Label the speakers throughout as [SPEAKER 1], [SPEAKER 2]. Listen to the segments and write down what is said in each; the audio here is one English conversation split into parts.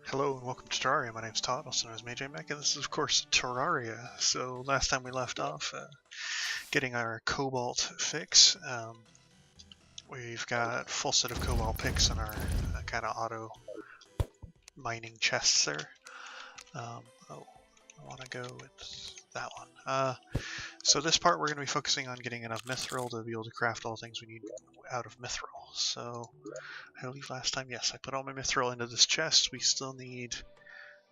[SPEAKER 1] Hello and welcome to Terraria. My name's Todd, also known as MajMech, and this is of course Terraria. So last time we left off getting our cobalt fix. We've got a full set of cobalt picks in our kind of auto mining chests there. Oh, I want to go with that one. So this part we're going to be focusing on getting enough mithril to be able to craft all the things we need out of mithril. So I believe last time, yes, I put all my mithril into this chest. We still need,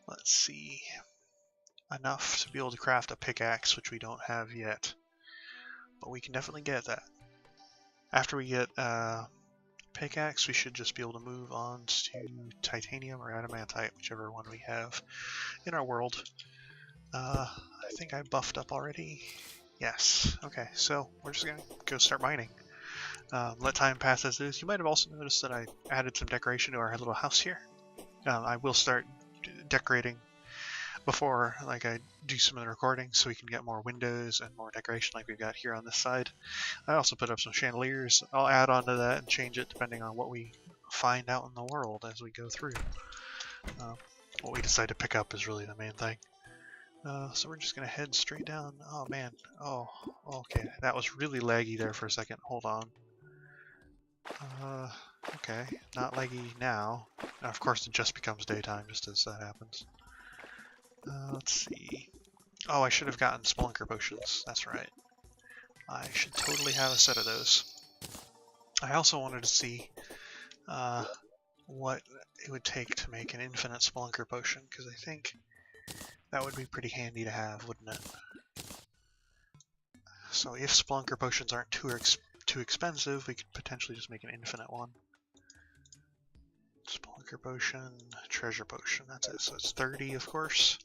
[SPEAKER 1] let's see, enough to be able to craft a pickaxe, which we don't have yet. But we can definitely get that. After we get pickaxe, we should just be able to move on to titanium or adamantite, whichever one we have in our world. I think I buffed up already. Yes. Okay, so we're just going to go start mining. Let time pass as is. You might have also noticed that I added some decoration to our little house here. I will start decorating before I do some of the recording so we can get more windows and more decoration like we've got here on this side. I also put up some chandeliers. I'll add on to that and change it depending on what we find out in the world as we go through. What we decide to pick up is really the main thing. So we're just going to head straight down. Oh man. Oh, okay. That was really laggy there for a second. Hold on. Okay. Not laggy now. And of course it just becomes daytime just as that happens. Let's see. Oh, I should have gotten Spelunker potions. That's right. I should totally have a set of those. I also wanted to see what it would take to make an infinite Spelunker potion, because I think that would be pretty handy to have, wouldn't it? So if Spelunker potions aren't too expensive, we could potentially just make an infinite one. Spelunker potion, treasure potion, that's it. So it's 30, of course.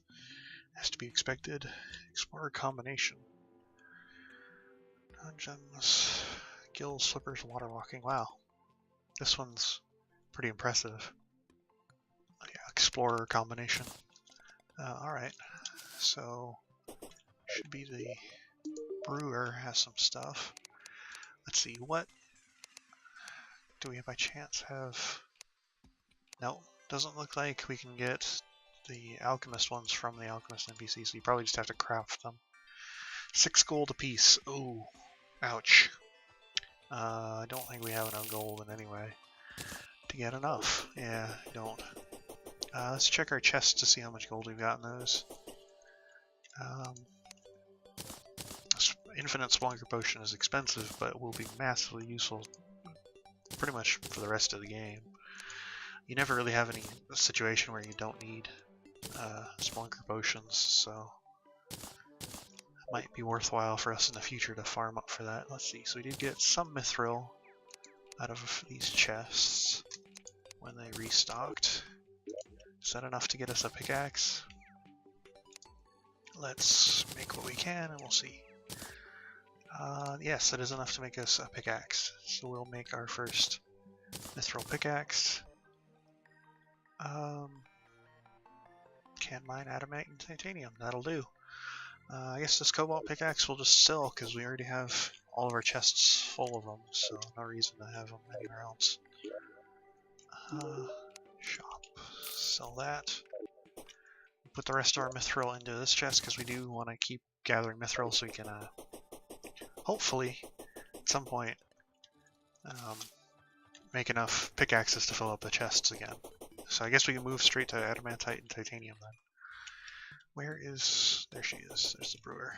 [SPEAKER 1] Has to be expected. Explorer combination. Dungeons, gills, slippers, water walking. Wow. This one's pretty impressive. Yeah, explorer combination. Alright, so should be the brewer has some stuff. Let's see, what do we by chance have? No, doesn't look like we can get the alchemist ones from the alchemist NPC, so you probably just have to craft them. 6 gold apiece. Oh, ouch. I don't think we have enough gold in any way to get enough. Yeah, I don't. Let's check our chests to see how much gold we've got in those. Infinite Spelunker potion is expensive, but will be massively useful pretty much for the rest of the game. You never really have any situation where you don't need Spelunker potions, so it might be worthwhile for us in the future to farm up for that. Let's see, so we did get some mithril out of these chests when they restocked. Is that enough to get us a pickaxe? Let's make what we can and we'll see. Yes, that is enough to make us a pickaxe. So we'll make our first mithril pickaxe. Can mine adamant and titanium. That'll do. I guess this cobalt pickaxe will just sell because we already have all of our chests full of them, so no reason to have them anywhere else. Shop. Sell that. Put the rest of our mithril into this chest because we do want to keep gathering mithril so we can hopefully at some point make enough pickaxes to fill up the chests again. So I guess we can move straight to adamantite and titanium then. Where is... there she is. There's the brewer.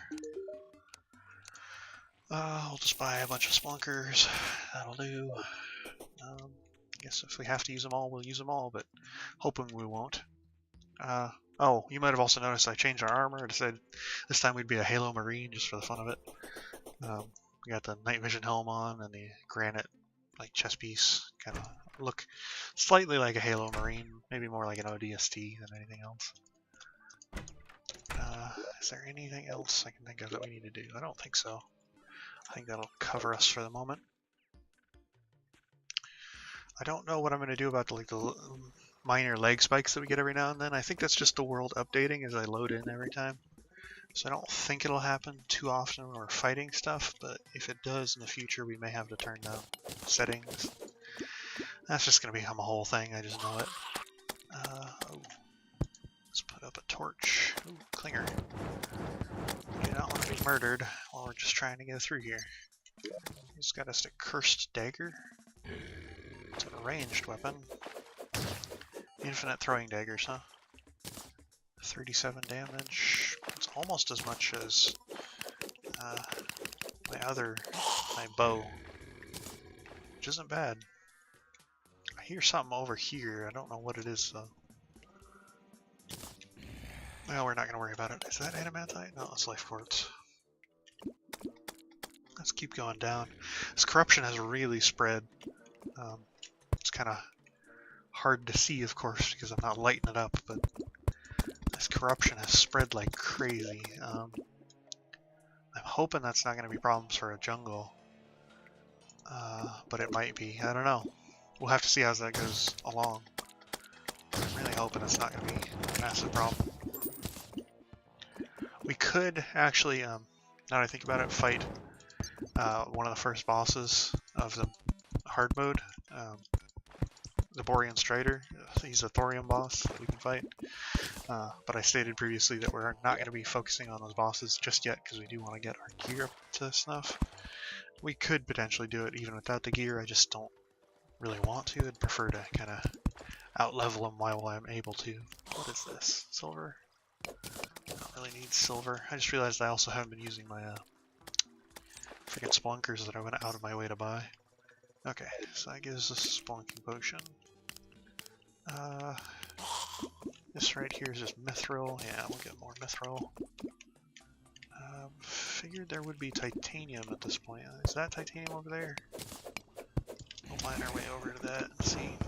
[SPEAKER 1] I'll just buy a bunch of spelunkers. That'll do. I guess if we have to use them all, we'll use them all, but hoping we won't. Oh, you might have also noticed I changed our armor. I said this time we'd be a Halo Marine just for the fun of it. We got the night vision helm on and the granite chest piece. Kind of look slightly like a Halo Marine, maybe more like an ODST than anything else. Is there anything else I can think of that we need to do? I don't think so. I think that'll cover us for the moment. I don't know what I'm going to do about the minor leg spikes that we get every now and then. I think that's just the world updating as I load in every time. So I don't think it'll happen too often when we're fighting stuff, but if it does in the future, we may have to turn down settings. That's just going to become a whole thing, I just know it. Oh, torch. Ooh, clinger. We do not want to be murdered while we're just trying to get through here. He's got us a cursed dagger. It's a ranged weapon. Infinite throwing daggers, huh? 37 damage. It's almost as much as my bow, which isn't bad. I hear something over here. I don't know what it is though. Well, we're not going to worry about it. Is that adamantite? No, it's life quartz. Let's keep going down. This corruption has really spread. It's kind of hard to see, of course, because I'm not lighting it up, but this corruption has spread like crazy. I'm hoping that's not going to be problems for a jungle, but it might be. I don't know. We'll have to see how that goes along. I'm really hoping it's not going to be a massive problem. We could actually, now that I think about it, fight one of the first bosses of the hard mode, the Borean Strider. He's a thorium boss that we can fight. But I stated previously that we're not going to be focusing on those bosses just yet because we do want to get our gear up to snuff. We could potentially do it even without the gear. I just don't really want to. I'd prefer to kind of out-level them while I'm able to. What is this? Silver? I don't really need silver. I just realized I also haven't been using my freaking splunkers that I went out of my way to buy. Okay, so that gives us a spelunking potion. This right here is just mithril. Yeah, we'll get more mithril. Figured there would be titanium at this point. Is that titanium over there? We'll mine our way over to that and see.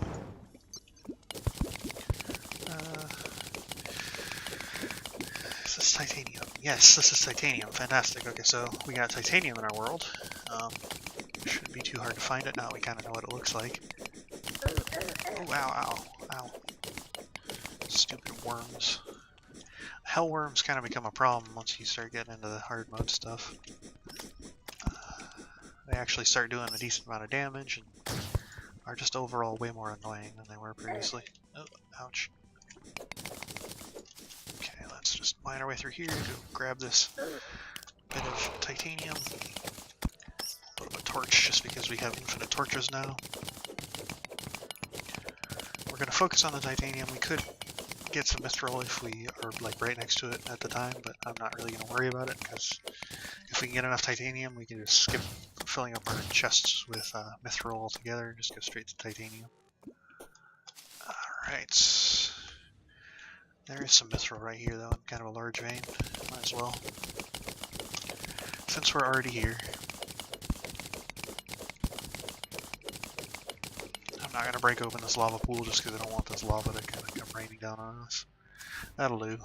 [SPEAKER 1] Is this titanium? Yes, this is titanium. Fantastic. Okay, so we got titanium in our world. Shouldn't be too hard to find it now. We kind of know what it looks like. Oh, ow, ow, ow. Stupid worms. Hell worms kind of become a problem once you start getting into the hard mode stuff. They actually start doing a decent amount of damage and are just overall way more annoying than they were previously. Oh, ouch. Okay, let's just mine our way through here, go grab this bit of titanium. A little bit of torch just because we have infinite torches now. We're going to focus on the titanium. We could get some mithril if we are like right next to it at the time, but I'm not really going to worry about it because if we can get enough titanium, we can just skip filling up our chests with mithril altogether and just go straight to titanium. Alright. There is some mithril right here though, in kind of a large vein. Might as well. Since we're already here. I'm not going to break open this lava pool just because I don't want this lava to kind of come raining down on us. That'll do.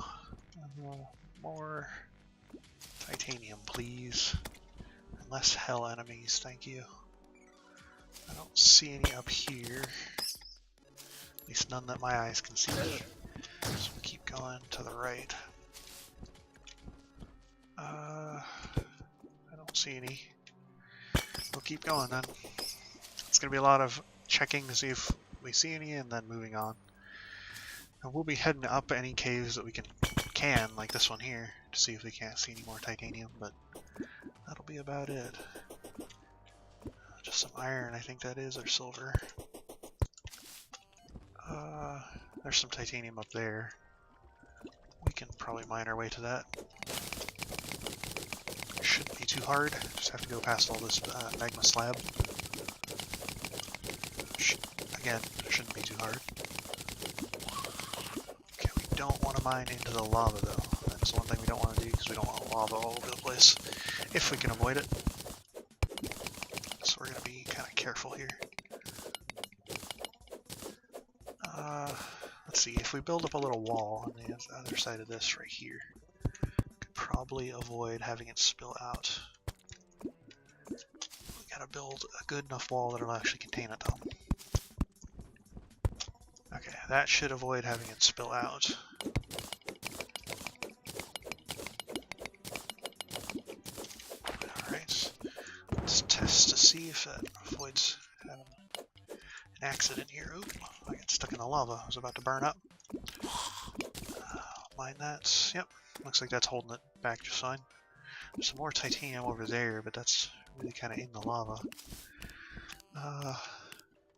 [SPEAKER 1] More titanium, please. And less hell enemies, thank you. I don't see any up here. At least none that my eyes can see. So we'll keep going to the right. I don't see any. We'll keep going then. It's going to be a lot of checking to see if we see any and then moving on. And we'll be heading up any caves that we can like this one here, to see if we can't see any more titanium, but that'll be about it. Just some iron, I think that is, or silver. There's some titanium up there. We can probably mine our way to that. Shouldn't be too hard, just have to go past all this magma slab. Again, shouldn't be too hard. Okay, we don't want to mine into the lava though. That's the one thing we don't want to do because we don't want lava all over the place, if we can avoid it. So we're going to be kind of careful here. Let's see, if we build up a little wall on the other side of this right here, we could probably avoid having it spill out. We gotta build a good enough wall that'll actually contain it though. Okay, that should avoid having it spill out. Alright, let's test to see if that avoids having an accident here. Oop, I got stuck in the lava. I was about to burn up. mind that. Yep, looks like that's holding it back just fine. There's some more titanium over there, but that's really kind of in the lava.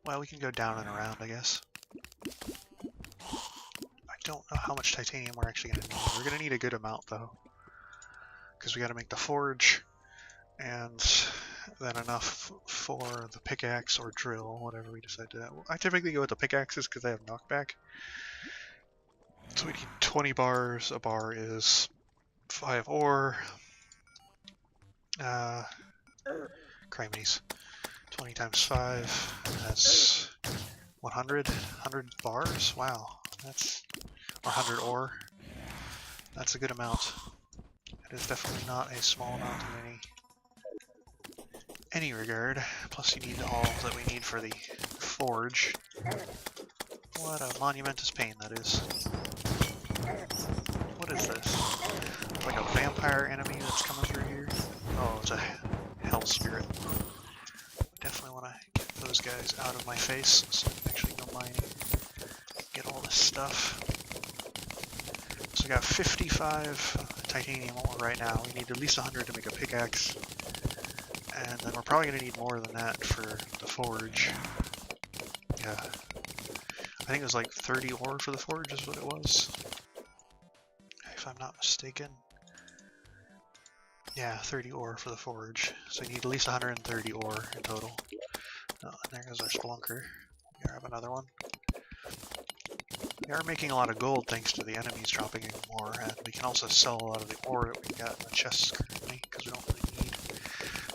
[SPEAKER 1] Well, we can go down and around, I guess. I don't know how much titanium we're actually going to need. We're going to need a good amount, though. Because we got to make the forge, and then enough for the pickaxe or drill, whatever we decide to do. I typically go with the pickaxes because they have knockback. So we need 20 bars. A bar is 5 ore. Crimes. 20 times 5, that's 100 bars. Wow, that's, or 100 ore. That's a good amount. It is definitely not a small amount in any regard. Plus you need all that we need for the forge. What a monumentous pain that is. What is this? Like a vampire enemy that's coming through here? Oh, it's a hell spirit. Definitely want to get those guys out of my face so I can actually go mining. Get all this stuff. So we got 55 titanium ore right now. We need at least 100 to make a pickaxe. And then we're probably going to need more than that for the forge. Yeah. I think it was like 30 ore for the forge is what it was. If I'm not mistaken. Yeah, 30 ore for the forge. So you need at least 130 ore in total. Oh, and there goes our splunker. We grab another one. We are making a lot of gold thanks to the enemies dropping even more, and we can also sell a lot of the ore that we've got in the chests currently, because we don't really need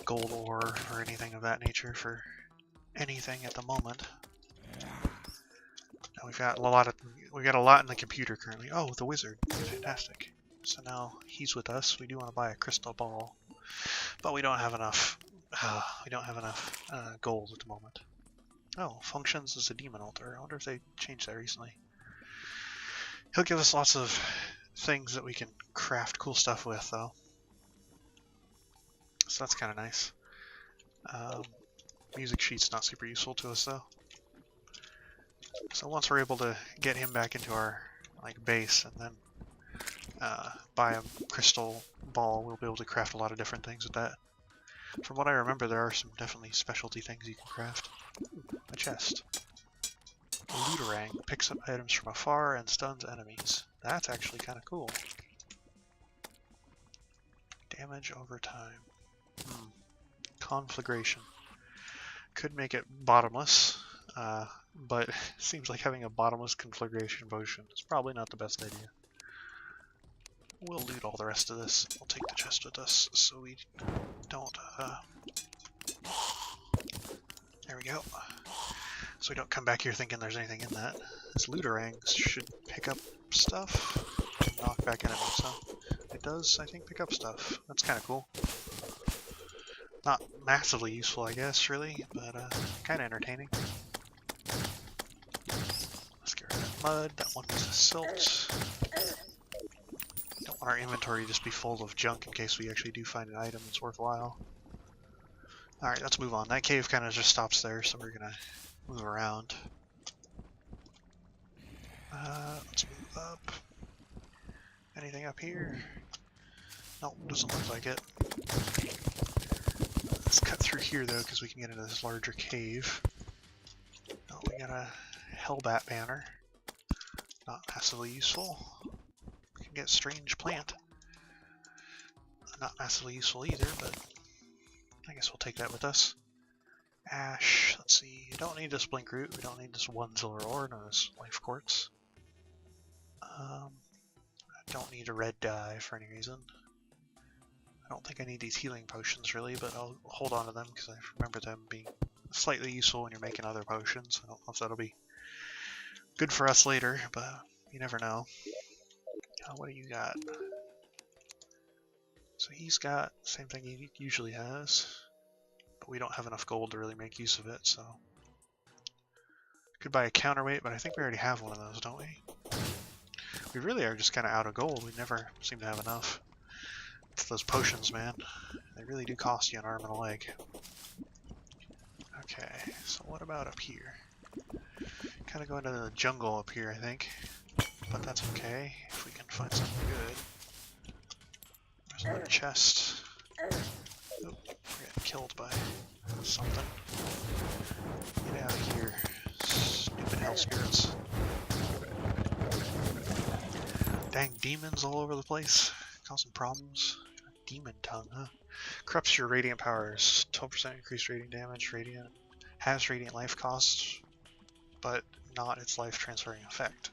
[SPEAKER 1] gold ore or anything of that nature for anything at the moment. Now we've got a lot in the computer currently. Oh, the wizard. Fantastic. So now he's with us. We do want to buy a crystal ball, but we don't have enough. Gold at the moment. Oh, functions as a demon altar. I wonder if they changed that recently. He'll give us lots of things that we can craft cool stuff with, though. So that's kind of nice. Music sheet's not super useful to us, though. So once we're able to get him back into our base and then buy a crystal ball, we'll be able to craft a lot of different things with that. From what I remember, there are some definitely specialty things you can craft. Ooh, a chest. A looterang picks up items from afar and stuns enemies. That's actually kind of cool. Damage over time. Conflagration. Could make it bottomless, but it seems like having a bottomless conflagration potion is probably not the best idea. We'll loot all the rest of this. We'll take the chest with us so we don't, there we go. So we don't come back here thinking there's anything in that. This looterang should pick up stuff and knock back enemies, so it does, I think, pick up stuff. That's kind of cool. Not massively useful, I guess, really, but kind of entertaining. Let's get rid of that mud. That one was a silt. Don't want our inventory to just be full of junk in case we actually do find an item that's worthwhile. Alright, let's move on. That cave kind of just stops there, so we're gonna move around. Let's move up. Anything up here? Nope, doesn't look like it. Let's cut through here though, because we can get into this larger cave. Oh, we got a hellbat banner. Not massively useful. We can get strange plant. Not massively useful either, but I guess we'll take that with us. Ash, let's see. We don't need this blink root. We don't need this 1 silver ore, no this life quartz. I don't need a red dye for any reason. I don't think I need these healing potions really, but I'll hold on to them because I remember them being slightly useful when you're making other potions. I don't know if that'll be good for us later, but you never know. What do you got? So he's got the same thing he usually has, but we don't have enough gold to really make use of it, so. Could buy a counterweight, but I think we already have one of those, don't we? We really are just kind of out of gold. We never seem to have enough. It's those potions, man. They really do cost you an arm and a leg. Okay, so what about up here? Kind of going to the jungle up here, I think. But that's okay. If we can find something good. There's another chest. Oh, we're getting killed by something. Get out of here, stupid hell spirits. Dang demons all over the place, causing problems. Demon tongue, huh? Corrupts your radiant powers. 12% increased radiant damage. Radiant has radiant life costs, but not its life transferring effect.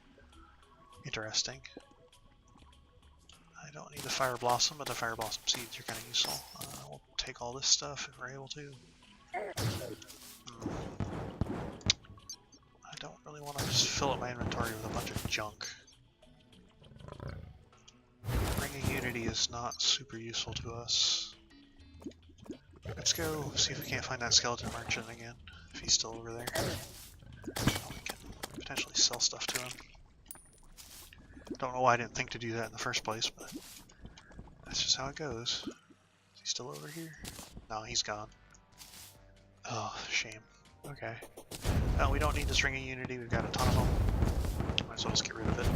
[SPEAKER 1] Interesting. I don't need the fire blossom, but the fire blossom seeds are kind of useful. We'll take all this stuff if we're able to. I don't really want to just fill up my inventory with a bunch of junk. Bringing Unity is not super useful to us. Let's go see if we can't find that skeleton merchant again, if he's still over there. Well, we can potentially sell stuff to him. Don't know why I didn't think to do that in the first place, but that's just how it goes. Is he still over here? No, he's gone. Oh, shame. Okay. No, we don't need this Ring of Unity. We've got a ton of them. Might as well just get rid of it.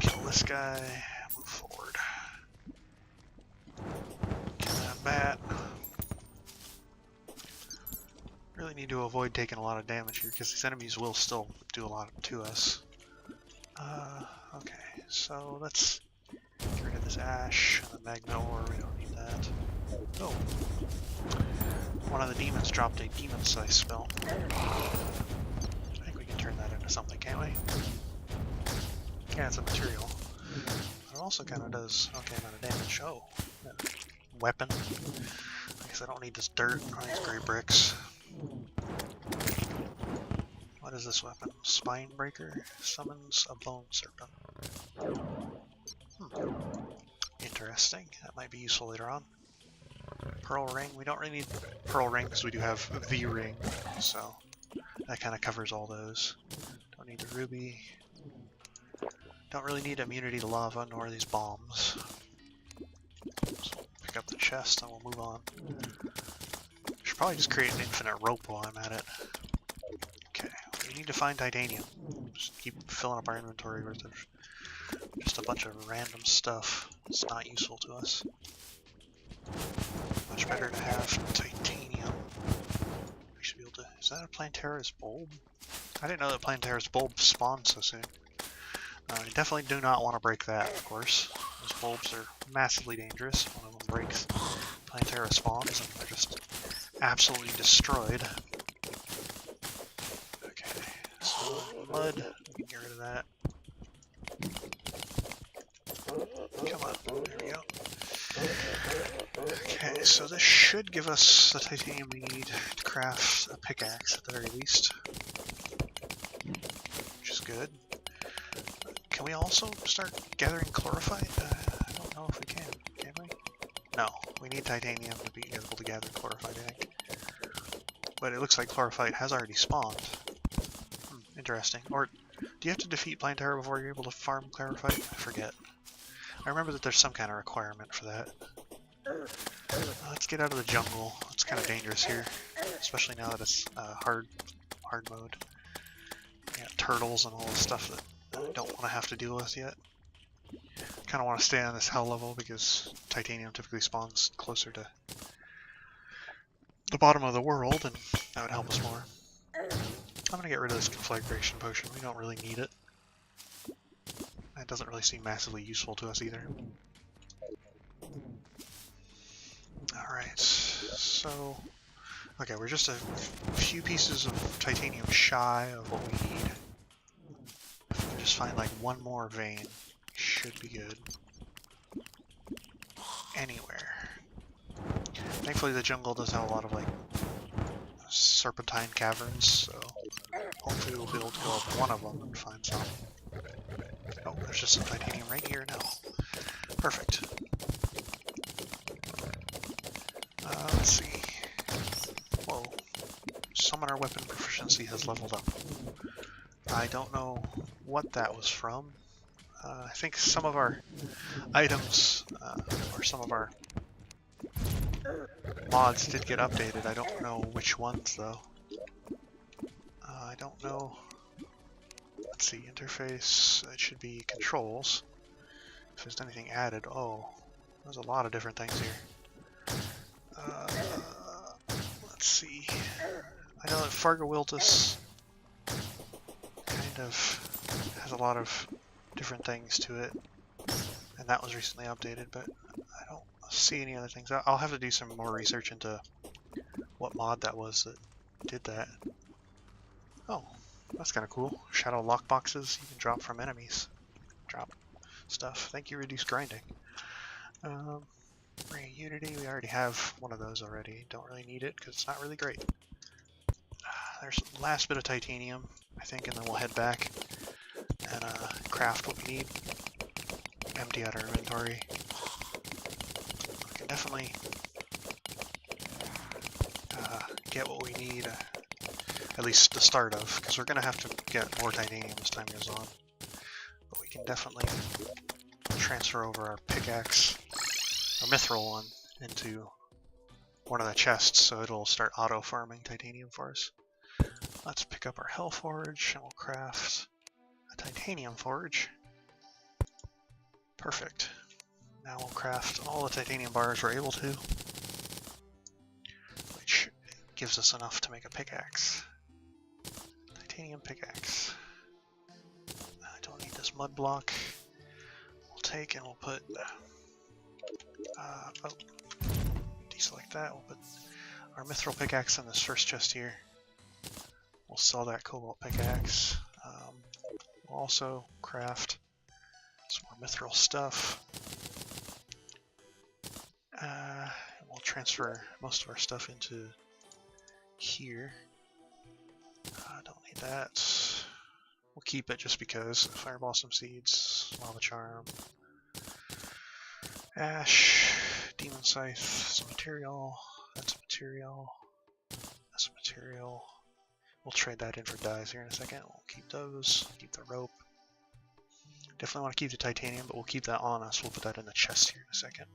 [SPEAKER 1] Kill this guy. Move forward. Kill that bat. Really need to avoid taking a lot of damage here because these enemies will still do a lot to us. Okay, so let's get rid of this ash and the magma ore. We don't need that. Oh, one of the demons dropped a demon size spell. I think we can turn that into something, can't we? Yeah, it's a material. It also kind of does okay amount of damage. Oh, weapon. I guess I don't need this dirt or these gray bricks. What is this weapon? Spine breaker summons a bone serpent. Interesting. That might be useful later on. Pearl ring. We don't really need pearl ring because we do have the ring, so that kind of covers all those. Don't need the ruby. Don't really need immunity to lava nor these bombs. So we'll pick up the chest and we'll move on. Should probably just create an infinite rope while I'm at it. Okay, we need to find titanium. Just keep filling up our inventory with just a bunch of random stuff. It's not useful to us. Much better to have titanium. We should be able to... Is that a Planterra's bulb? I didn't know that Planterra's bulb spawned so soon. You definitely do not want to break that, of course. Those bulbs are massively dangerous. One of them breaks Planterra spawns and they're just absolutely destroyed. Okay, so mud, we can get rid of that. Come on, there we go. Okay, so this should give us the titanium we need to craft a pickaxe at the very least. Which is good. Can we also start gathering chlorophyte? I don't know if we can we? No, we need titanium to be able to gather chlorophyte, I think. But it looks like chlorophyte has already spawned. Interesting. Or, do you have to defeat Planterra before you're able to farm chlorophyte? I forget. I remember that there's some kind of requirement for that. Let's get out of the jungle. It's kind of dangerous here, especially now that it's hard mode. We got turtles and all this stuff that I don't want to have to deal with yet. Kind of want to stay on this hell level because titanium typically spawns closer to the bottom of the world, and that would help us more. I'm gonna get rid of this conflagration potion. We don't really need it. That doesn't really seem massively useful to us either. Alright, so... Okay, we're just a few pieces of titanium shy of what we need. If we can just find like one more vein, should be good. Anywhere. Thankfully the jungle does have a lot of like serpentine caverns, so hopefully we'll be able to go up one of them and find some. Oh, there's just some titanium right here now. Perfect. Let's see. Whoa. Summoner weapon proficiency has leveled up. I don't know what that was from. I think some of our items, or some of our mods did get updated. I don't know which ones though. I don't know. Let's see, interface, it should be controls. if there's anything added. Oh, there's a lot of different things here. Let's see. I know that Fargo Wiltus kind of has a lot of different things to it, and that was recently updated, but I don't see any other things. I'll have to do some more research into what mod that was that did that. Oh, that's kind of cool. Shadow lockboxes you can drop from enemies. Drop stuff. Thank you, reduce grinding. Ray Unity, we already have one of those already. Don't really need it because it's not really great. There's the last bit of titanium, I think, and then we'll head back and craft what we need. Empty out our inventory. We can definitely get what we need, at least the start of, because we're going to have to get more titanium as time goes on. But we can definitely transfer over our pickaxe, our mithril one, into one of the chests, so it'll start auto-farming titanium for us. Let's pick up our hell forge, and we'll craft a titanium forge. Perfect. Now we'll craft all the titanium bars we're able to, which gives us enough to make a pickaxe. Titanium pickaxe. I don't need this mud block. We'll take and we'll put... deselect that. We'll put our mithril pickaxe in this first chest here. We'll sell that cobalt pickaxe. We'll also craft some more mithril stuff. We'll transfer most of our stuff into here. Don't need that. We'll keep it just because. Fire Blossom Seeds, Lava Charm, Ash, Demon Scythe, some material. That's material. That's material. We'll trade that in for dyes here in a second. We'll keep those. Keep the rope. Definitely want to keep the titanium, but we'll keep that on us. We'll put that in the chest here in a second.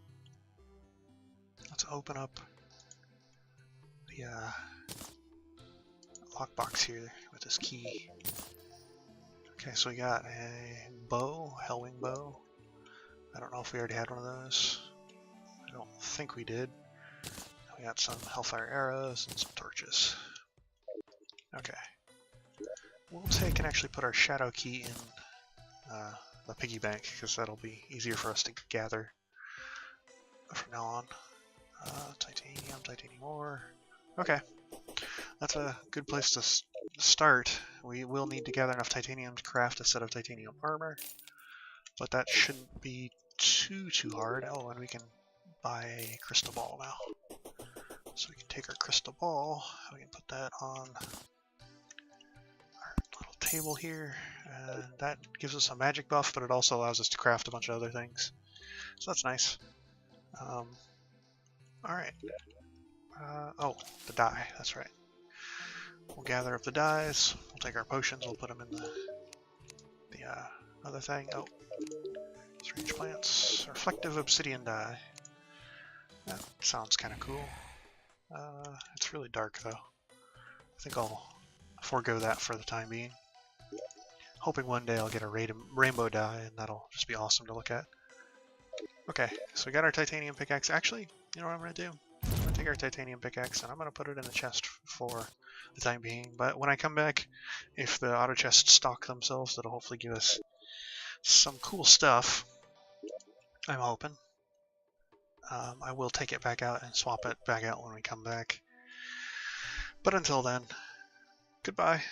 [SPEAKER 1] Let's open up the lockbox here with this key. Okay, so we got a bow, Hellwing bow. I don't know if we already had one of those. I don't think we did. We got some Hellfire arrows and some torches. Okay. We'll take and actually put our shadow key in the piggy bank, because that'll be easier for us to gather from now on. Titanium ore. Okay. That's a good place to start. We will need to gather enough titanium to craft a set of titanium armor, but that shouldn't be too hard. Oh, and we can buy a crystal ball now. So we can take our crystal ball, we can put that on our little table here, and that gives us a magic buff, but it also allows us to craft a bunch of other things. So that's nice. Alright. Oh, the dye, that's right. We'll gather up the dyes, we'll take our potions, we'll put them in the other thing. Oh, strange plants, reflective obsidian dye. That sounds kind of cool. It's really dark though. I think I'll forego that for the time being. Hoping one day I'll get a rainbow dye, and that'll just be awesome to look at. Okay, so we got our titanium pickaxe. Actually, you know what I'm going to do? I'm going to take our titanium pickaxe and I'm going to put it in the chest for the time being. But when I come back, if the auto chests stock themselves, that'll hopefully give us some cool stuff. I'm hoping. I will take it back out and swap it back out when we come back. But until then, goodbye.